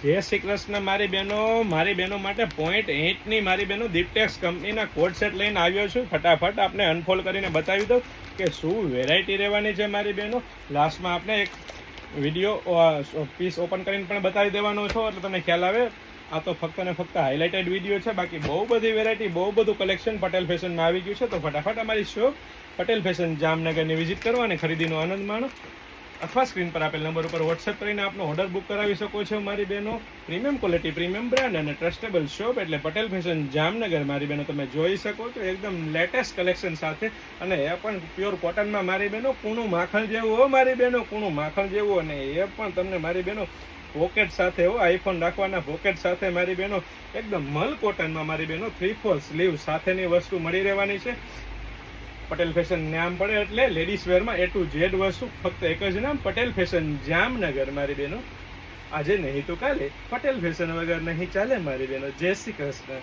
જય શ્રી કૃષ્ણ મારી બહેનો માટે .8ની મારી બહેનો દીપટેક્સ કંપનીના કોડ સેટ લઈને આવ્યો છું. ફટાફટ આપણે અનફોલ્ડ કરીને બતાવી દઉં કે શું વેરાયટી રહેવાની છે મારી બહેનો. લાસ્ટમાં આપણે એક વિડીયો પીસ ઓપન કરીને પણ બતાવી દેવાનો છો એટલે તમને ખ્યાલ આવે. આ તો ફક્ત ને ફક્ત હાઇલાઇટેડ વિડીયો છે, બાકી બહુ બધી વેરાયટી, બહુ બધું કલેક્શન પટેલ ફેશનમાં આવી ગયું છે. તો ફટાફટ અમારી શોપ પટેલ ફેશન જામનગરની વિઝિટ કરો અને ખરીદીનો આનંદ માણો. અથવા સ્ક્રીન પર આપેલ નંબર ઉપર વોટ્સએપ કરીને આપનો ઓર્ડર બુક કરાવી શકો છો મારી બહેનો. પ્રીમિયમ ક્વોલિટી, પ્રીમિયમ બ્રાન્ડ અને ટ્રસ્ટેબલ શોપ એટલે પટેલ ફેશન જામનગર મારી બહેનો. તમે જોઈ શકો છો એકદમ લેટેસ્ટ કલેક્શન સાથે, અને એ પણ પ્યોર કોટનમાં મારી બહેનો. કૂણું માખણ જેવું હો મારી બહેનો, કૂણું માખણ જેવું, અને એ પણ તમને મારી બહેનો પોકેટ સાથે હો, આઈફોન રાખવાના પોકેટ સાથે મારી બહેનો. એકદમ મલ કોટનમાં મારી બહેનો 3/4 સ્લીવ સાથેની વસ્તુ મળી રહેવાની છે. પટેલ ફેશન નામ પડે એટલે લેડીઝ વેરમાં A to Z વસ્તુ, ફક્ત એક જ નામ, પટેલ ફેશન જામનગર મારી બહેનો. આજે નહીં તો કાલે પટેલ ફેશન વગર નહીં ચાલે મારી બહેનો. જય શ્રી કૃષ્ણ.